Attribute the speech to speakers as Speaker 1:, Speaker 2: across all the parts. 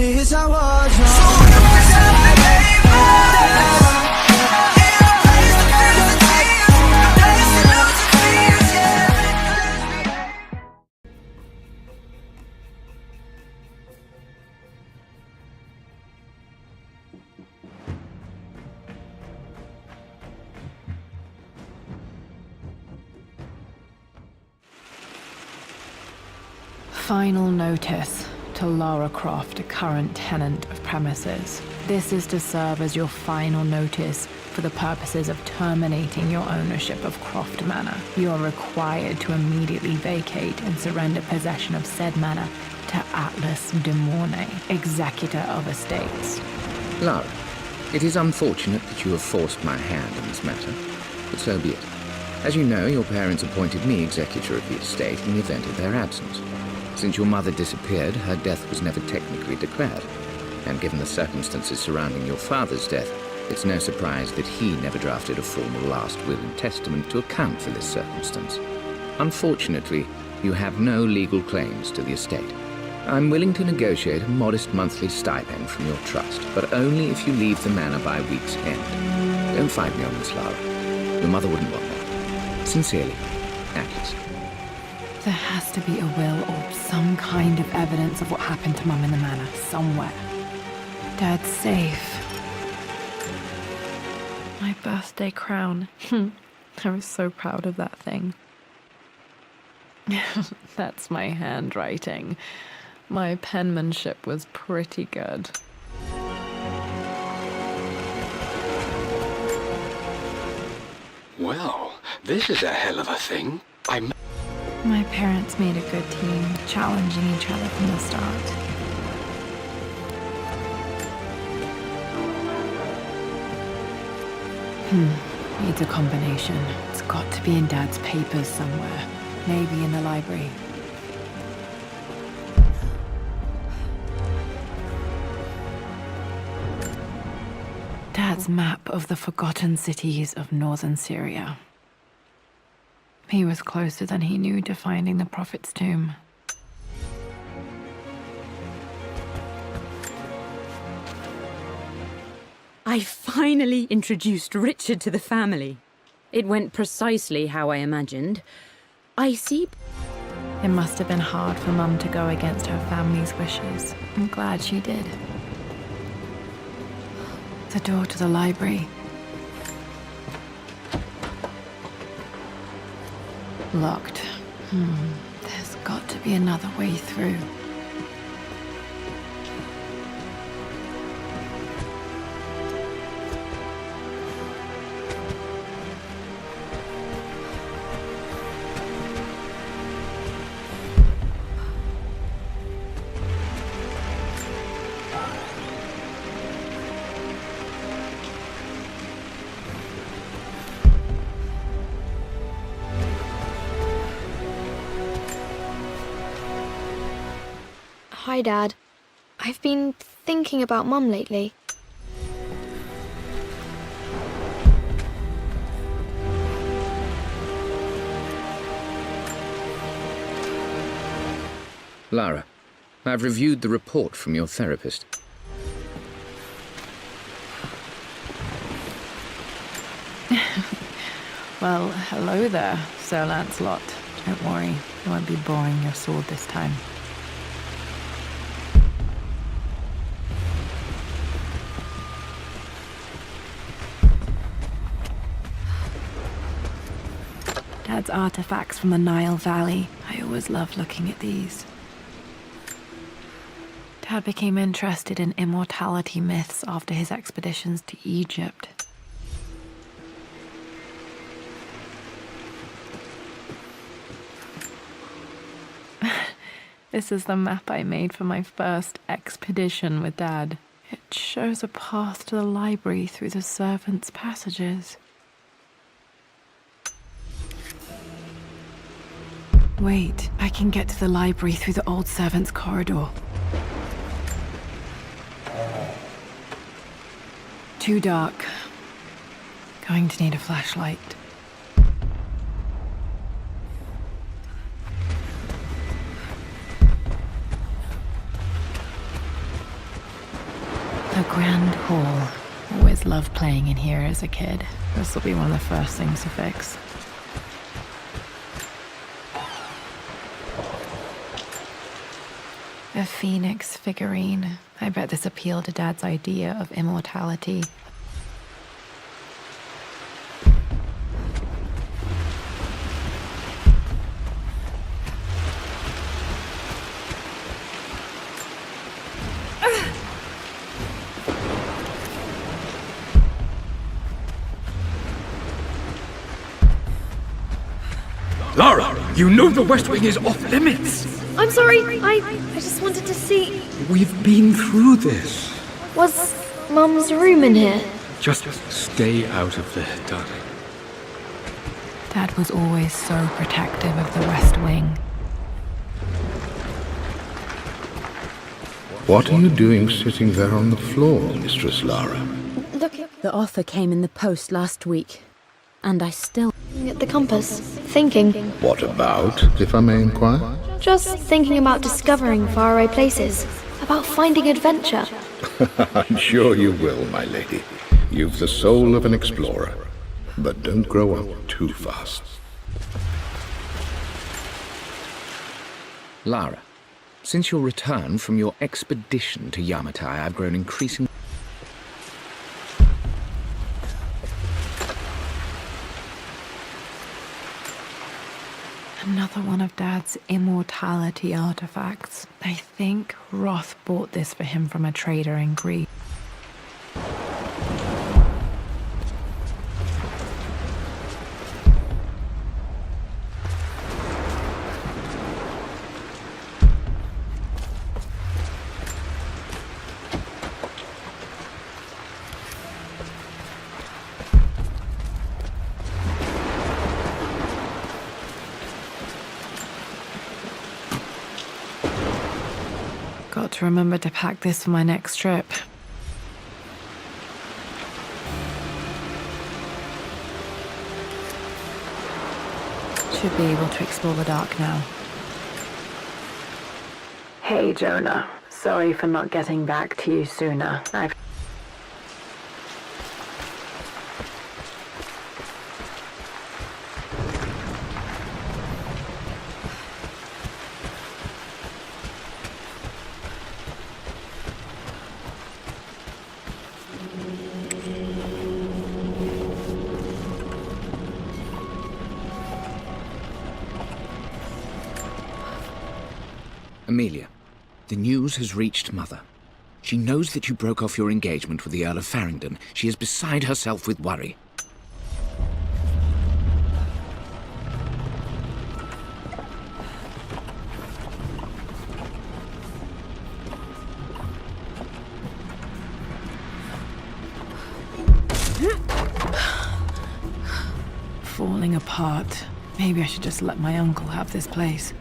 Speaker 1: is I was young. So you can tell me, baby, in a place to feel the tears, a place to lose the fears, yeah.
Speaker 2: Final notice to Lara Croft, a current tenant of premises. This is to serve as your final notice for the purposes of terminating your ownership of Croft Manor. You are required to immediately vacate and surrender possession of said manor to Atlas de Mornay, executor of estates.
Speaker 3: Lara, it is unfortunate that you have forced my hand in this matter, but so be it. As you know, your parents appointed me executor of the estate in the event of their absence. Since your mother disappeared, her death was never technically declared. And given the circumstances surrounding your father's death, it's no surprise that he never drafted a formal last will and testament to account for this circumstance. Unfortunately, you have no legal claims to the estate. I'm willing to negotiate a modest monthly stipend from your trust, but only if you leave the manor by week's end. Don't fight me on this, Lara. Your mother wouldn't want that. Sincerely, Atlas.
Speaker 2: There has to be a will or some kind of evidence of what happened to Mum in the manor, somewhere. Dad's safe. My birthday crown. I was so proud of that thing. That's my handwriting. My penmanship was pretty good.
Speaker 4: Well, this is a hell of a thing.
Speaker 2: My parents made a good team, challenging each other from the start. Needs a combination. It's got to be in Dad's papers somewhere. Maybe in the library. Dad's map of the forgotten cities of northern Syria. He was closer than he knew to finding the Prophet's tomb.
Speaker 5: I finally introduced Richard to the family. It went precisely how I imagined. I see.
Speaker 2: It must have been hard for Mum to go against her family's wishes. I'm glad she did. The door to the library. Locked. There's got to be another way through.
Speaker 6: Hi, Dad. I've been thinking about Mum lately.
Speaker 3: Lara, I've reviewed the report from your therapist.
Speaker 2: Well, hello there, Sir Lancelot. Don't worry, I won't be boring your sword this time. Dad's artifacts from the Nile Valley. I always loved looking at these. Dad became interested in immortality myths after his expeditions to Egypt. This is the map I made for my first expedition with Dad. It shows a path to the library through the servants' passages. Wait, I can get to the library through the old servants' corridor. Too dark. Going to need a flashlight. A grand hall. Always loved playing in here as a kid. This will be one of the first things to fix. A phoenix figurine. I bet this appealed to Dad's idea of immortality.
Speaker 4: Lara, you know the West Wing is off limits.
Speaker 6: I'm sorry, I just wanted to see.
Speaker 4: We've been through this.
Speaker 6: Was Mum's room in here?
Speaker 4: Just stay out of there, darling.
Speaker 2: Dad was always so protective of the West Wing.
Speaker 7: What are you doing sitting there on the floor, Mistress Lara?
Speaker 6: Look
Speaker 5: The offer came in the post last week, and I still...
Speaker 6: at the compass, thinking.
Speaker 7: What about, if I may inquire?
Speaker 6: Just thinking about discovering faraway places, about finding adventure.
Speaker 7: I'm sure you will, my lady. You've the soul of an explorer. But don't grow up too fast.
Speaker 3: Lara, since your return from your expedition to Yamatai, I've grown increasingly...
Speaker 2: Another one of Dad's immortality artifacts. I think Roth bought this for him from a trader in Greece. Got to remember to pack this for my next trip. Should be able to explore the dark now. Hey, Jonah. Sorry for not getting back to you sooner.
Speaker 3: Amelia, the news has reached Mother. She knows that you broke off your engagement with the Earl of Farringdon. She is beside herself with worry.
Speaker 2: Falling apart. Maybe I should just let my uncle have this place.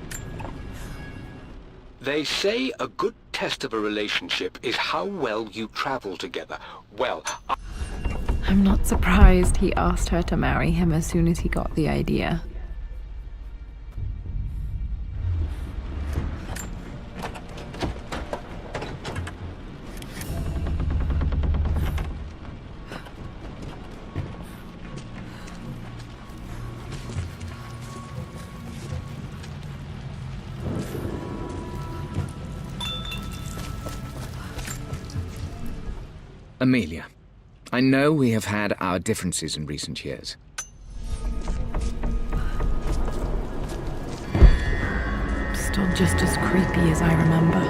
Speaker 4: They say a good test of a relationship is how well you travel together. Well,
Speaker 2: I'm not surprised he asked her to marry him as soon as he got the idea.
Speaker 3: Amelia, I know we have had our differences in recent years.
Speaker 2: Still just as creepy as I remember.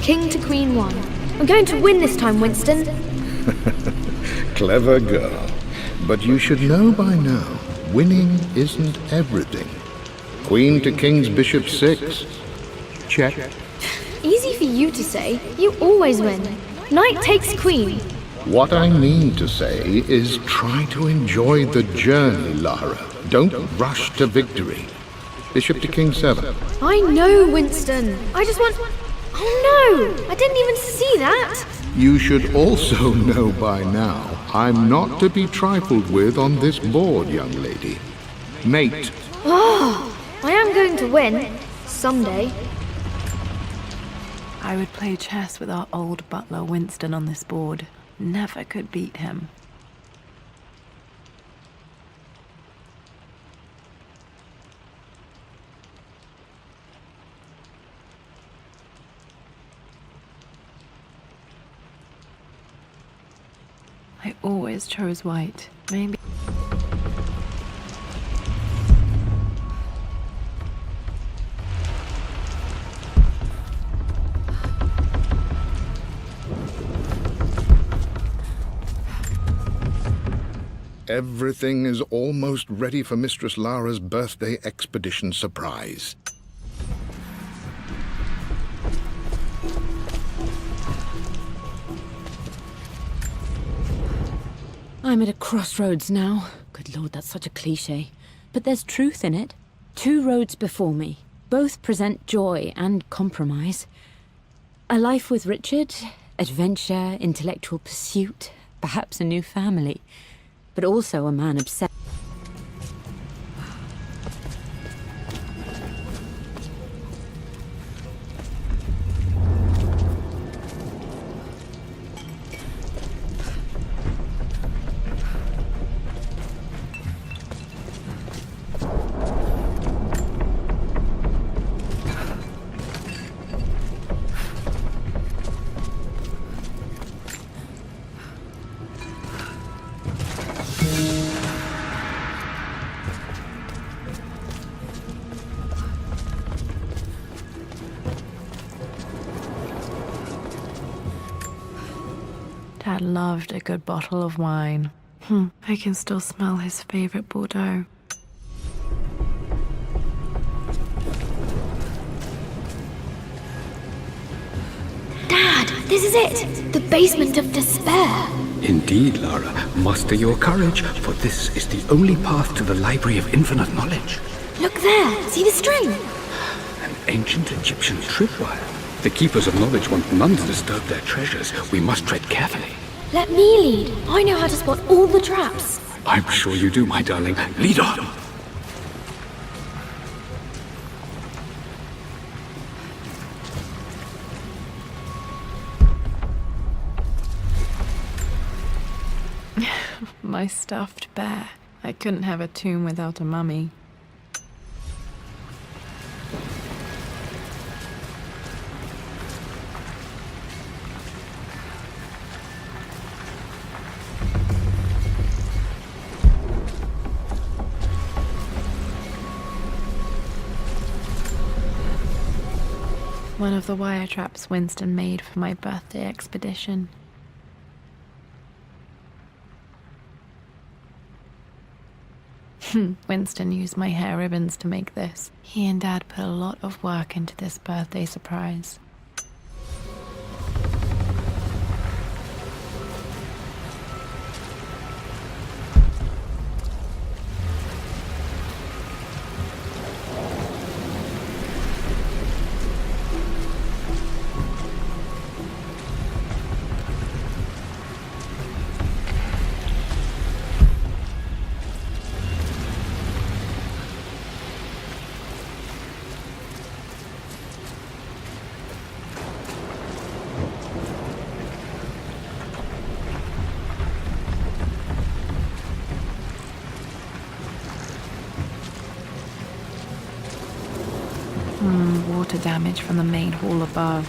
Speaker 6: King to Queen 1. I'm going to win this time, Winston.
Speaker 7: Clever girl. But you should know by now, winning isn't everything. Queen to King's Bishop 6. Check.
Speaker 6: Easy for you to say. You always win. Knight takes Queen.
Speaker 7: What I mean to say is try to enjoy the journey, Lara. Don't rush to victory. Bishop to King 7.
Speaker 6: I know, Winston. I just want... Oh no! I didn't even see that!
Speaker 7: You should also know by now, I'm not to be trifled with on this board, young lady. Mate.
Speaker 6: Oh, I am going to win. Someday.
Speaker 2: I would play chess with our old butler Winston on this board. Never could beat him. I always chose white. Maybe...
Speaker 7: Everything is almost ready for Mistress Lara's birthday expedition surprise.
Speaker 5: I'm at a crossroads now. Good lord, that's such a cliché. But there's truth in it. 2 roads before me. Both present joy and compromise. A life with Richard, adventure, intellectual pursuit, perhaps a new family. But also a man obsessed.
Speaker 2: Dad loved a good bottle of wine. I can still smell his favorite Bordeaux.
Speaker 6: Dad, this is it! The basement of despair!
Speaker 4: Indeed, Lara. Muster your courage, for this is the only path to the Library of Infinite Knowledge.
Speaker 6: Look there! See the string?
Speaker 4: An ancient Egyptian tripwire. The Keepers of Knowledge want none to disturb their treasures. We must tread carefully.
Speaker 6: Let me lead. I know how to spot all the traps.
Speaker 4: I'm sure you do, my darling. Lead on!
Speaker 2: My stuffed bear. I couldn't have a tomb without a mummy. One of the wire traps Winston made for my birthday expedition. Winston used my hair ribbons to make this. He and Dad put a lot of work into this birthday surprise. Water damage from the main hall above.